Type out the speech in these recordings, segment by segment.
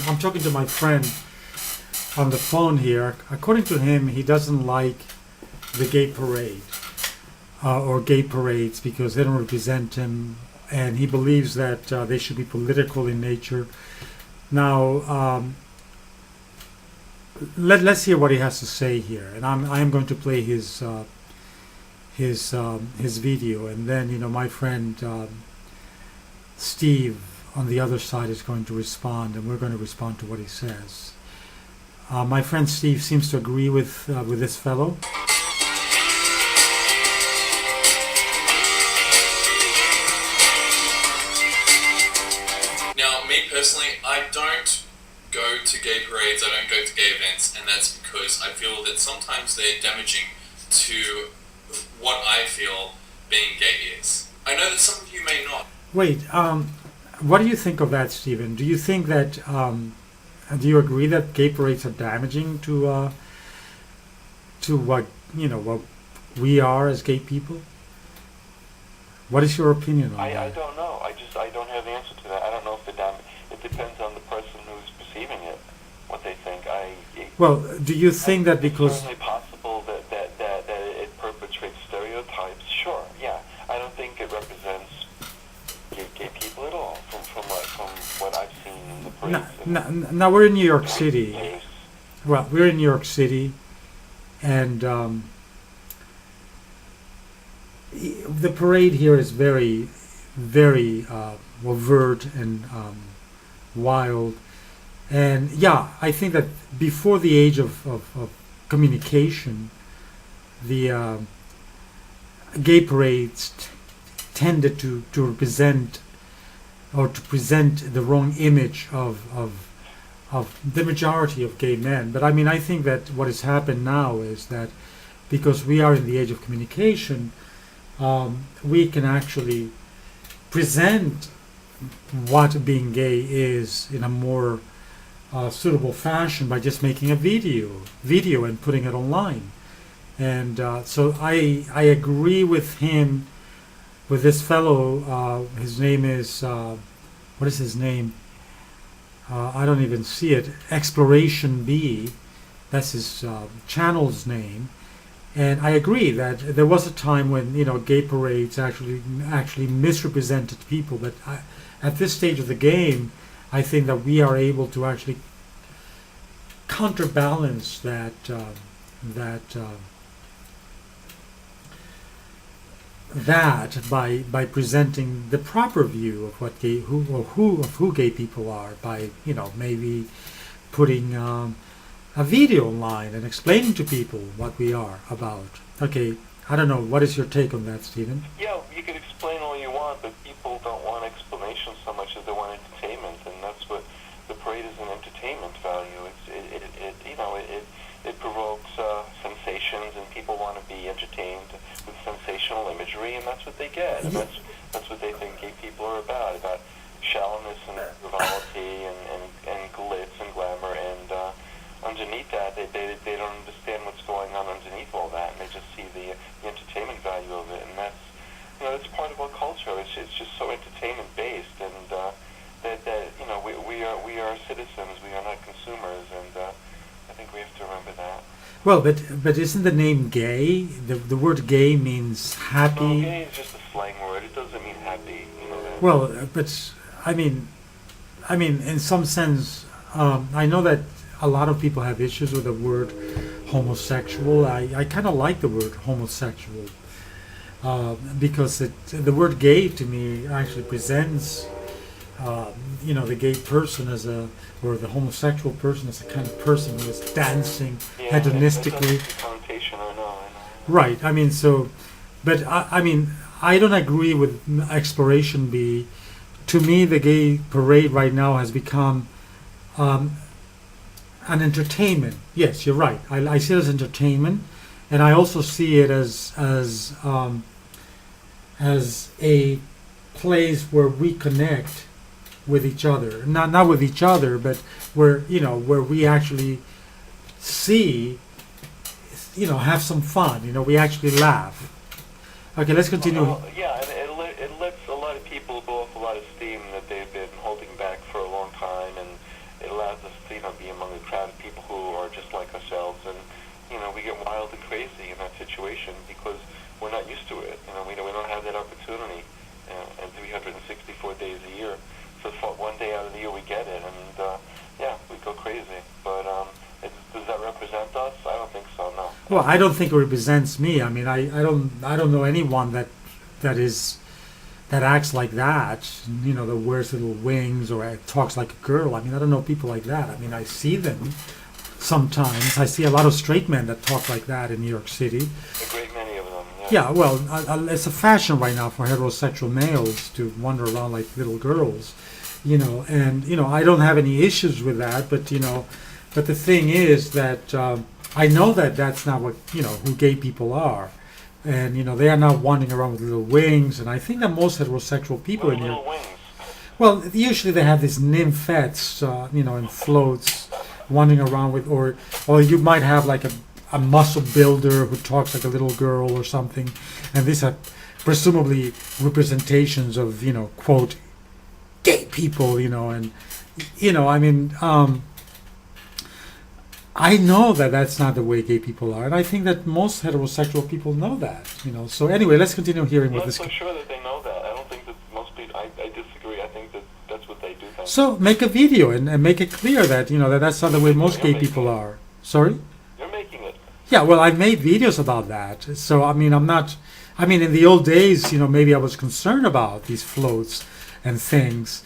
I'm talking to my friend on the phone here. According to him, he doesn't like the gay parade or gay parades because they don't represent him, and he believes that they should be political in nature. Now, let's hear what he has to say here, and I am going to play his video, and then my friend Steve on the other side is going to respond, and we're going to respond to what he says. My friend Steve seems to agree with this fellow. Now, me personally, I don't go to gay parades, I don't go to gay events, and that's because I feel that sometimes they're damaging to what I feel being gay is. I know that some of you may not. Wait, what do you think of that, Stephen? Do you think that, do you agree that gay parades are damaging to what, what we are as gay people? What is your opinion on that? I don't know. I don't have the answer to that. I don't know if it depends on the person who's perceiving it, what they think. Well, do you think that because... It's certainly possible that it perpetrates stereotypes. Sure, yeah. I don't think it represents gay people at all, from what I've seen in the parades. Now we're in New York City. Well, we're in New York City, and the parade here is very, very overt and wild. And yeah, I think that before the age of communication, the gay parades tended to represent or to present the wrong image of the majority of gay men. But I mean, I think that what has happened now is that because we are in the age of communication, we can actually present what being gay is in a more suitable fashion by just making a video and putting it online. And so I agree with him, with this fellow. His name is, what is his name? I don't even see it. Exploration B. That's his channel's name. And I agree that there was a time when gay parades actually misrepresented people. But at this stage of the game, I think that we are able to actually counterbalance that by presenting the proper view of what who gay people are, by maybe putting a video online and explaining to people what we are about. Okay, I don't know. What is your take on that, Stephen? Yeah, you can explain all you want, but people don't want explanation so much as they want entertainment, and that's what the parade is, an entertainment value. It provokes sensations, and people want to be entertained with sensational imagery, and that's what they get. And that's what they think gay people are about shallowness and frivolity and glitz and glamour, and underneath that, they don't understand what's going on underneath all that, and they just see the entertainment value of it, and that's part of our culture. It's just so entertainment based, and we are citizens. We are not consumers, and I think we have to remember that. Well, but isn't the name gay? The word gay means happy. No, gay is just a slang word. It doesn't mean happy. That. Well, but I mean, in some sense, I know that a lot of people have issues with the word homosexual. I kind of like the word homosexual because the word gay to me actually presents the gay person or the homosexual person as a kind of person who is dancing hedonistically. Connotation, I know. Right. I mean, so, but I don't agree with Exploration B. To me, the gay parade right now has become an entertainment. Yes, you're right. I see it as entertainment, and I also see it as a place where we connect with each other. Not with each other, but where we actually see, have some fun. We actually laugh. Okay, let's continue. Yeah, and it lets a lot of people go off a lot of steam that they've been holding back for a long time, and it allows and 364 days a year. So for one day out of the year we get it, and yeah, we go crazy. But does that represent us? I don't think so. No. Well, I don't think it represents me. I mean, I don't know anyone that acts like that. You know, that wears little wings or talks like a girl. I mean, I don't know people like that. I mean, I see them sometimes. I see a lot of straight men that talk like that in New York City. A great many of them. Yeah, well, it's a fashion right now for heterosexual males to wander around like little girls, you know, and, you know, I don't have any issues with that, but, you know, but the thing is that I know that that's not what, you know, who gay people are. And, you know, they are not wandering around with little wings, and I think that most heterosexual people in Little here, wings. well, usually they have these nymphettes, you know, in floats, wandering around with, or you might have like a muscle builder who talks like a little girl or something, and these are presumably representations of, you know, quote, gay people, you know, and, you know, I mean, I know that that's not the way gay people are, and I think that most heterosexual people know that, you know. So anyway, let's continue hearing I'm what not this. so sure that they know that. I don't think that most people. I disagree. I think that that's what they do think. So make a video and make it clear that, you know, that that's not the way most gay people are. Sorry? You're making it. Yeah, well, I've made videos about that. So, I mean, in the old days, you know, maybe I was concerned about these floats and things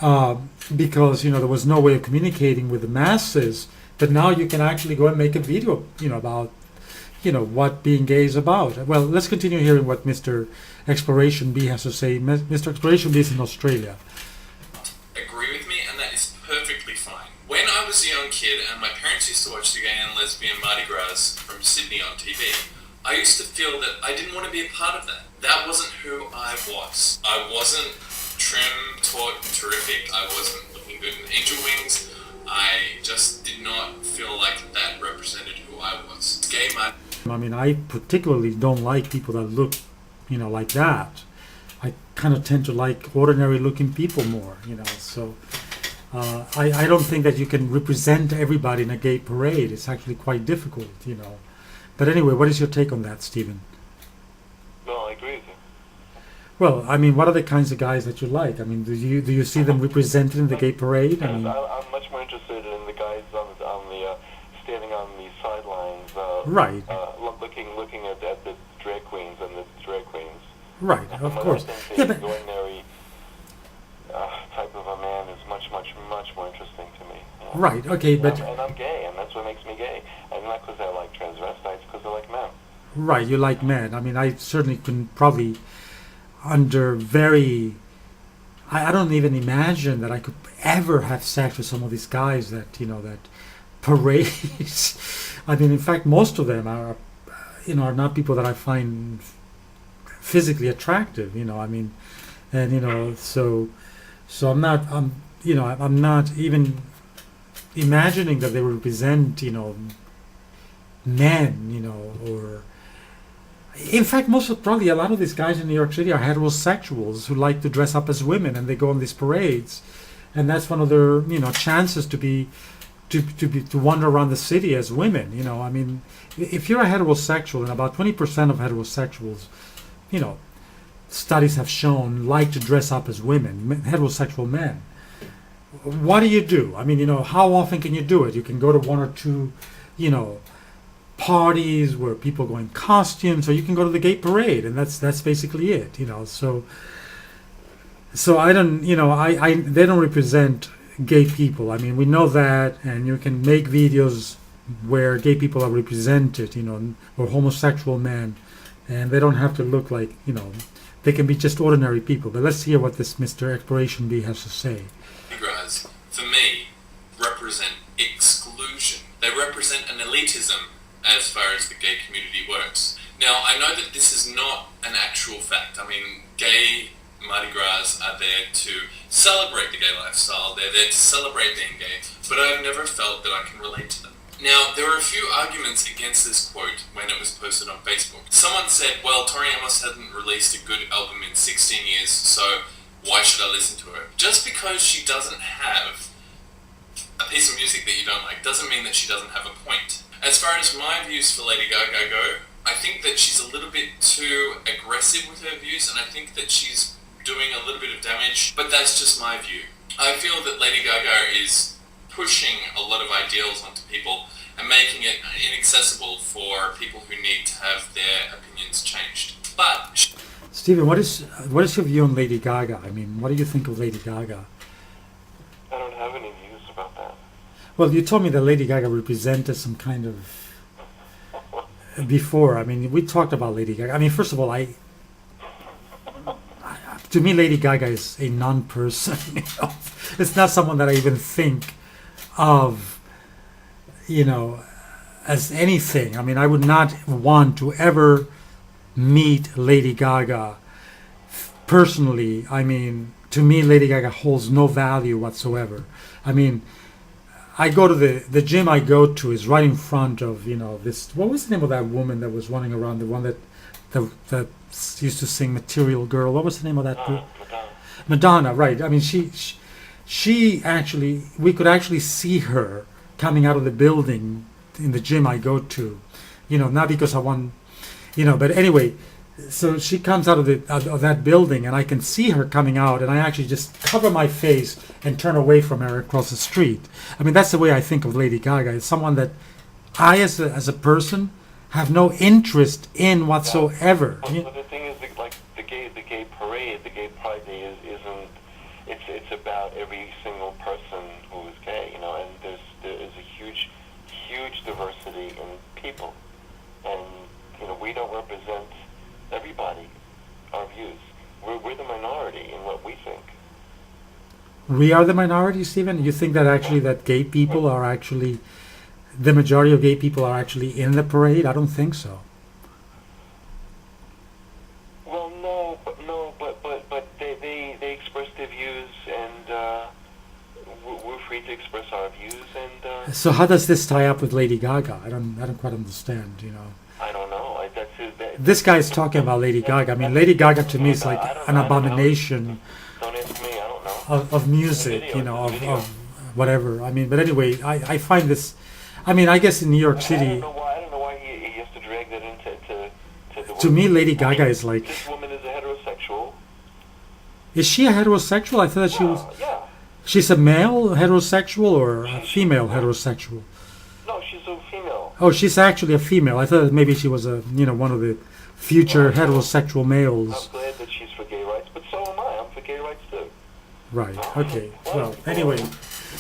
because, you know, there was no way of communicating with the masses. But now you can actually go and make a video, you know, about, you know, what being gay is about. Well, let's continue hearing what Mr. Exploration B has to say. Mr. Exploration B is in Australia. Agree with me, and that is perfectly fine. When I was a young kid and my parents used to watch the gay and lesbian Mardi Gras from Sydney on TV, I used to feel that I didn't want to be a part of that. That wasn't who I was. I wasn't trim, taut, and terrific. I wasn't looking good in angel wings. I just did not feel like that represented who I was. Gay Mardi. I mean, I particularly don't like people that look, you know, like that. I kind of tend to like ordinary-looking people more, you know, so... I don't think that you can represent everybody in a gay parade. It's actually quite difficult, you know. But anyway, what is your take on that, Stephen? No, I agree with you. Well, I mean, what are the kinds of guys that you like? I mean, do you see them represented in the gay parade? I I'm mean, much more interested in the guys on the standing on the sidelines, right, looking at the drag queens and the drag queens. right, of course. I think Yeah, the but ordinary type of a man is much more interesting to me. You know? right, okay, but And I'm gay, and that's what makes me gay. And not because I like transvestites, because I like men. right, you like men. I mean, I certainly can probably under very. I don't even imagine that I could ever have sex with some of these guys that, you know, that parades. I mean, in fact, most of them are, you know, are not people that I find physically attractive. You know, I mean, and you know, so I'm not even imagining that they represent, you know, men, you know, or. In fact, probably a lot of these guys in New York City are heterosexuals who like to dress up as women, and they go on these parades, and that's one of their, you know, chances to wander around the city as women. You know, I mean, if you're a heterosexual, and about 20% of heterosexuals, you know, studies have shown like to dress up as women, heterosexual men. What do? I mean, you know, how often can you do it? You can go to one or two, you know, parties where people go in costumes, or you can go to the gay parade, and that's basically it, you know. So I don't, you know, I they don't represent gay people. I mean, we know that, and you can make videos where gay people are represented, you know, or homosexual men, and they don't have to look like, you know, they can be just ordinary people. But let's hear what this Mr. Exploration B has to say. Gras, for me, represent exclusion. They represent an elitism as far as the gay community works. Now, I know that this is not an actual fact. I mean, gay Mardi Gras are there to celebrate the gay lifestyle. They're there to celebrate being gay, but I've never felt that I can relate to them. Now, there are a few arguments against this quote when it was posted on Facebook. Someone said, well, Tori Amos hasn't released a good album in 16 years, so why should I listen to her? Just because she doesn't have a piece of music that you don't like doesn't mean that she doesn't have a point. As far as my views for Lady Gaga go, I think that she's a little bit too aggressive with her views, and I think that she's doing a little bit of damage, but that's just my view. I feel that Lady Gaga is pushing a lot of ideals onto people and making it inaccessible for people who need to have their opinions changed. But Stephen, what is your view on Lady Gaga? I mean, what do you think of Lady Gaga? I don't have any views about that. Well, you told me that Lady Gaga represented some kind of before. I mean, we talked about Lady Gaga. I mean, first of all, to me, Lady Gaga is a non-person. You know? It's not someone that I even think of, you know, as anything. I mean, I would not want to ever meet Lady Gaga personally. I mean, to me, Lady Gaga holds no value whatsoever. I mean, I go to the gym I go to is right in front of, you know, this, what was the name of that woman that was running around, the one that used to sing Material Girl? What was the name of that girl? Madonna, right. I mean, she actually, we could actually see her coming out of the building in the gym I go to, you know, not because I want, you know, but anyway, so she comes out of that building and I can see her coming out, and I actually just cover my face and turn away from her across the street. I mean, that's the way I think of Lady Gaga. It's someone that I, as a person, have no interest in whatsoever. But the thing is, like the gay parade, the gay pride day isn't. It's about every single person who is gay, you know, and there is a huge diversity in people, and you know, we don't represent everybody, our views. We're the minority in what we think. We are the minority, Stephen? You think that actually that gay people are actually, the majority of gay people are actually in the parade? I don't think so. Well, but they express their views, and we're free to express our views, and So how does this tie up with Lady Gaga? I don't quite understand, you know. I don't know. This guy is talking about Lady Gaga. I mean, Lady Gaga to me is like an abomination Don't ask me. I don't know. of music, you know, of whatever. I mean, but anyway, I find this. I mean, I guess in New York I City, don't know why he has to drag that into the. to me, Lady Gaga is like. This woman is a heterosexual. Is she a heterosexual? I thought that she was. Yeah. She's a male heterosexual or a female heterosexual? No, she's a female. Oh, she's actually a female. I thought that maybe she was a, you know, one of the future heterosexual males. I'm glad that she's for gay rights, but so am I. I'm for gay rights too. Right. Okay. Well, anyway,